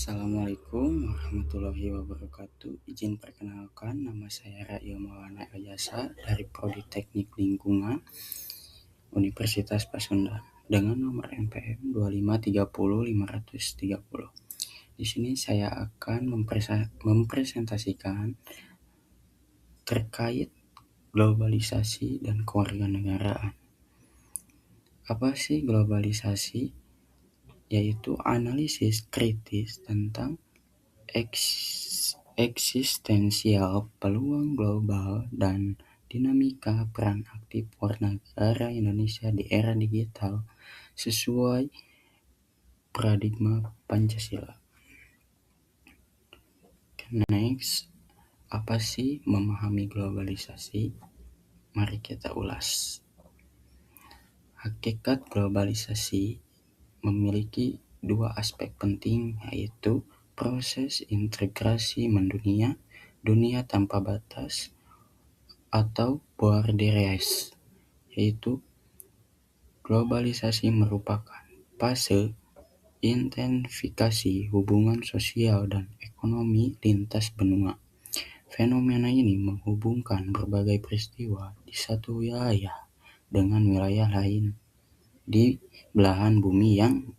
Assalamualaikum warahmatullahi wabarakatuh. Izin perkenalkan, nama saya Ra'il Maulana Ayasa dari Prodi Teknik Lingkungan Universitas Pasundan dengan nomor NPM 2530530. Di sini saya akan mempresentasikan terkait globalisasi dan kewarganegaraan. Apa sih globalisasi? Yaitu analisis kritis tentang eksistensial peluang global dan dinamika peran aktif warga negara Indonesia di era digital sesuai paradigma Pancasila. Next, apa sih memahami globalisasi? Mari kita ulas. Hakikat globalisasi memiliki dua aspek penting, yaitu proses integrasi mendunia, dunia tanpa batas, atau borderless, yaitu globalisasi merupakan fase intensifikasi hubungan sosial dan ekonomi lintas benua. Fenomena ini menghubungkan berbagai peristiwa di satu wilayah dengan wilayah lain di belahan bumi yang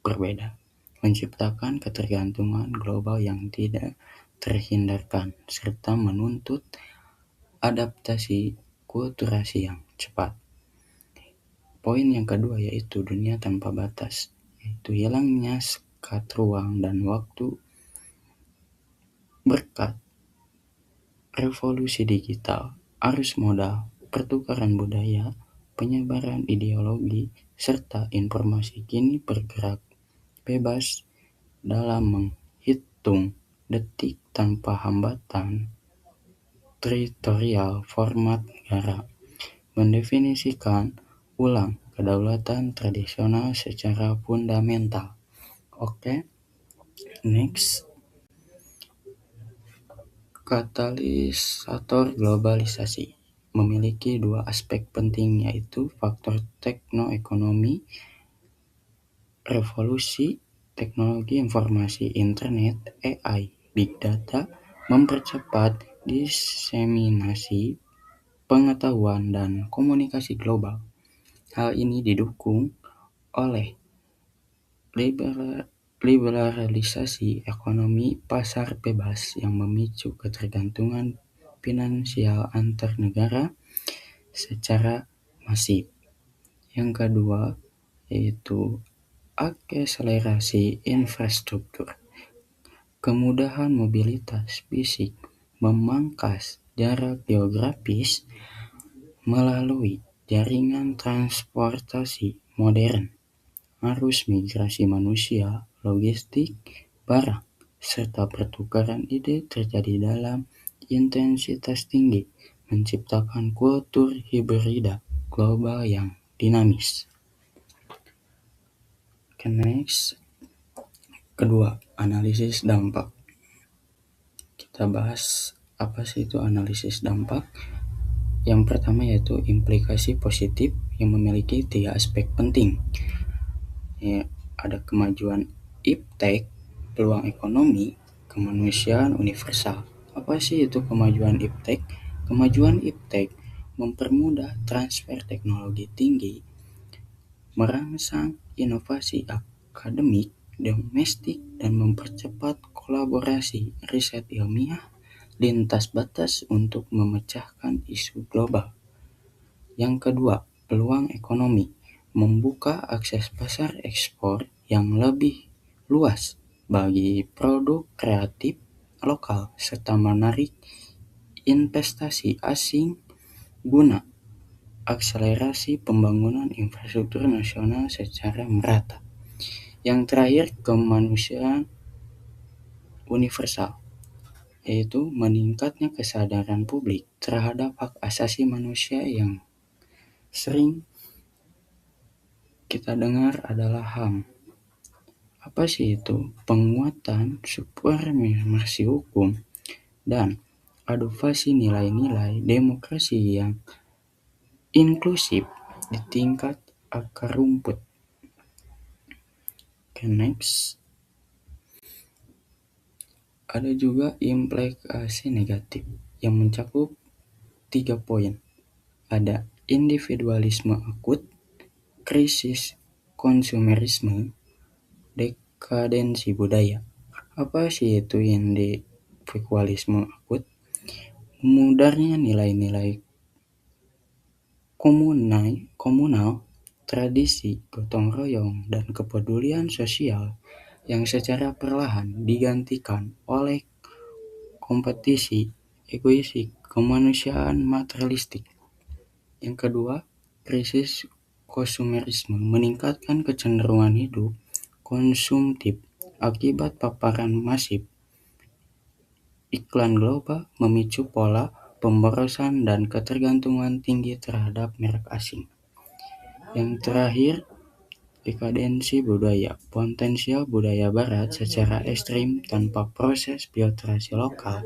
berbeda, menciptakan ketergantungan global yang tidak terhindarkan, serta menuntut adaptasi kulturasi yang cepat. Poin yang kedua yaitu dunia tanpa batas, yaitu hilangnya sekat ruang dan waktu berkat revolusi digital, arus modal, pertukaran budaya, penyebaran ideologi, serta informasi kini bergerak bebas dalam menghitung detik tanpa hambatan. Teritorial format negara mendefinisikan ulang kedaulatan tradisional secara fundamental. Oke, next. Katalisator globalisasi memiliki dua aspek penting, yaitu faktor teknoekonomi. Revolusi teknologi informasi, internet, AI, big data mempercepat diseminasi pengetahuan dan komunikasi global. Hal ini didukung oleh liberalisasi ekonomi pasar bebas yang memicu ketergantungan finansial antar negara secara masif. Yang kedua yaitu akselerasi infrastruktur. Kemudahan mobilitas fisik memangkas jarak geografis melalui jaringan transportasi modern, arus migrasi manusia, logistik, barang, serta pertukaran ide terjadi dalam intensitas tinggi, menciptakan kultur hibrida global yang dinamis. Next. Kedua, analisis dampak. Kita bahas apa sih itu analisis dampak. Yang pertama yaitu implikasi positif yang memiliki 3 aspek penting. Ya, ada kemajuan iptek, peluang ekonomi, kemanusiaan universal. Apa sih itu kemajuan iptek? Kemajuan iptek mempermudah transfer teknologi tinggi, merangsang inovasi akademik domestik, dan mempercepat kolaborasi riset ilmiah lintas batas untuk memecahkan isu global. Yang kedua, peluang ekonomi membuka akses pasar ekspor yang lebih luas bagi produk kreatif lokal serta menarik investasi asing guna akselerasi pembangunan infrastruktur nasional secara merata. Yang terakhir, kemanusiaan universal, yaitu meningkatnya kesadaran publik terhadap hak asasi manusia yang sering kita dengar adalah HAM. Apa sih itu? Penguatan supremasi hukum dan advokasi nilai-nilai demokrasi yang inklusif di tingkat akar rumput. Next. Ada juga implikasi negatif yang mencakup 3 poin. Ada individualisme akut, krisis konsumerisme, dekadensi budaya. Apa sih itu individualisme akut? Memudarnya nilai-nilai komunal, tradisi, gotong royong, dan kepedulian sosial yang secara perlahan digantikan oleh kompetisi, egoistik, kemanusiaan materialistik. Yang kedua, krisis konsumerisme meningkatkan kecenderungan hidup konsumtif akibat paparan masif iklan global memicu pola pemborosan dan ketergantungan tinggi terhadap merek asing. Yang terakhir, dekadensi budaya, potensial budaya barat secara ekstrim tanpa proses filtrasi lokal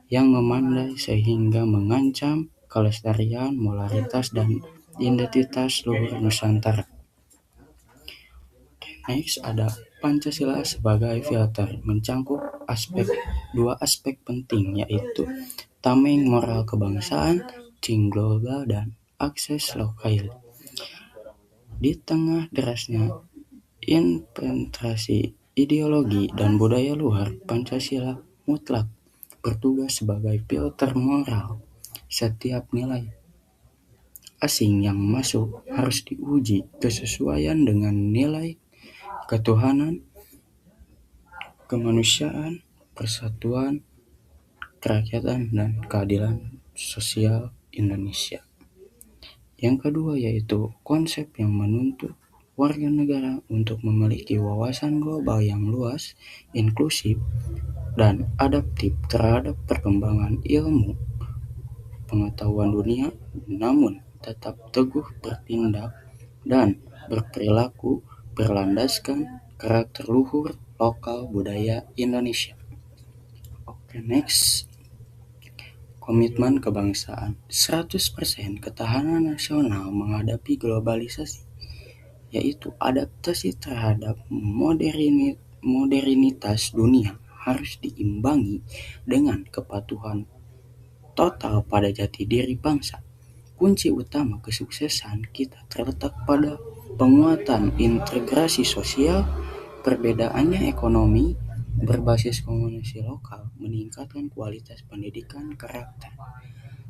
yang memandai sehingga mengancam kelestarian, moralitas, dan identitas luhur Nusantara. Next ada Pancasila sebagai filter mencangkup dua aspek penting yaitu tameng moral kebangsaan, cing global, dan akses lokal. Di tengah derasnya infiltrasi ideologi dan budaya luar, Pancasila mutlak bertugas sebagai filter moral. Setiap nilai asing yang masuk harus diuji kesesuaian dengan nilai ketuhanan, kemanusiaan, persatuan, kerakyatan, dan keadilan sosial Indonesia. Yang kedua yaitu konsep yang menuntut warga negara untuk memiliki wawasan global yang luas, inklusif, dan adaptif terhadap perkembangan ilmu pengetahuan dunia, namun tetap teguh bertindak dan berperilaku berlandaskan karakter luhur lokal budaya Indonesia. Oke, next. Komitmen kebangsaan 100% ketahanan nasional menghadapi globalisasi, yaitu adaptasi terhadap modernitas dunia harus diimbangi dengan kepatuhan total pada jati diri bangsa. Kunci utama kesuksesan kita terletak pada penguatan integrasi sosial, perbedaannya ekonomi, berbasis komunitas lokal, meningkatkan kualitas pendidikan karakter,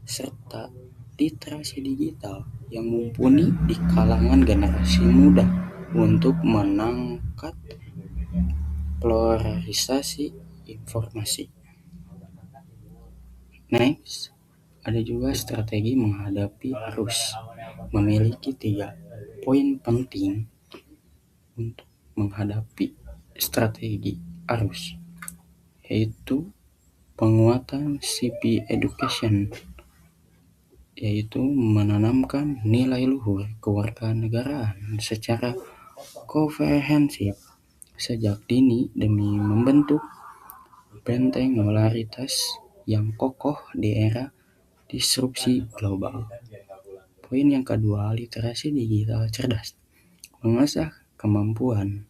serta literasi digital yang mumpuni di kalangan generasi muda untuk menangkap polarisasi informasi. Next, ada juga strategi menghadapi arus. Memiliki 3 poin penting untuk menghadapi strategi arus, yaitu penguatan civic education, yaitu menanamkan nilai luhur kewarganegaraan secara komprehensif sejak dini demi membentuk benteng moralitas yang kokoh di era disrupsi global. Poin yang kedua, literasi digital cerdas, mengasah kemampuan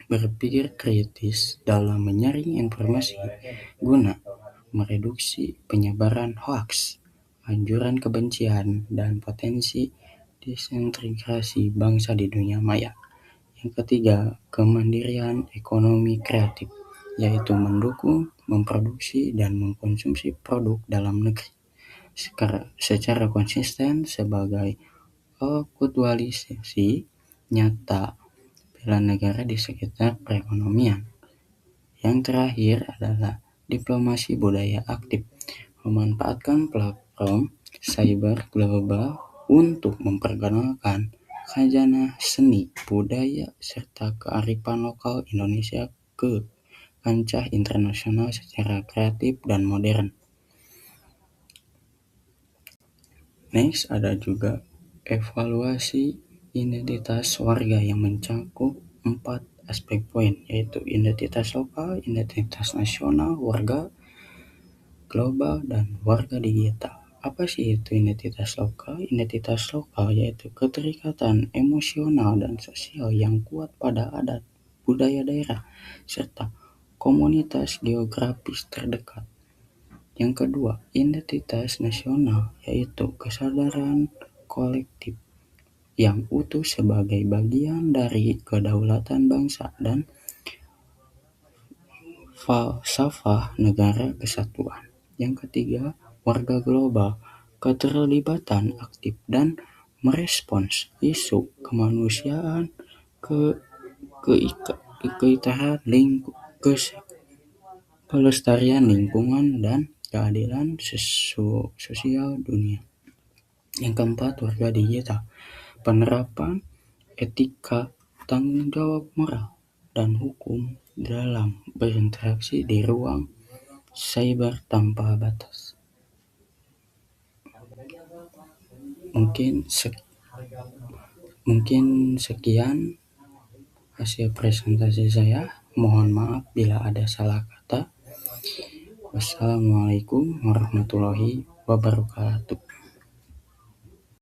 berpikir kritis dalam menyaring informasi guna mereduksi penyebaran hoaks, anjuran kebencian, dan potensi disintegrasi bangsa di dunia maya. Yang ketiga, kemandirian ekonomi kreatif, yaitu mendukung, memproduksi, dan mengkonsumsi produk dalam negeri secara konsisten sebagai aktualisasi nyata bela negara di sekitar perekonomian. Yang terakhir adalah diplomasi budaya aktif, memanfaatkan platform cyber global untuk memperkenalkan khazanah seni, budaya, serta kearifan lokal Indonesia ke kancah internasional secara kreatif dan modern. Next, ada juga evaluasi identitas warga yang mencakup 4 aspek poin, yaitu identitas lokal, identitas nasional, warga global, dan warga digital. Apa sih itu identitas lokal? Identitas lokal yaitu keterikatan emosional dan sosial yang kuat pada adat, budaya daerah, serta komunitas geografis terdekat. Yang kedua, identitas nasional, yaitu kesadaran kolektif yang utuh sebagai bagian dari kedaulatan bangsa dan falsafah negara kesatuan. Yang ketiga, warga global, keterlibatan aktif dan merespons isu kemanusiaan, ke keitaran pelestarian lingkungan dan keadilan sosial dunia. Yang keempat, warga digital, penerapan etika, tanggung jawab moral, dan hukum dalam berinteraksi di ruang cyber tanpa batas. Mungkin sekian hasil presentasi saya. Mohon maaf bila ada salah kata. Wassalamualaikum warahmatullahi wabarakatuh.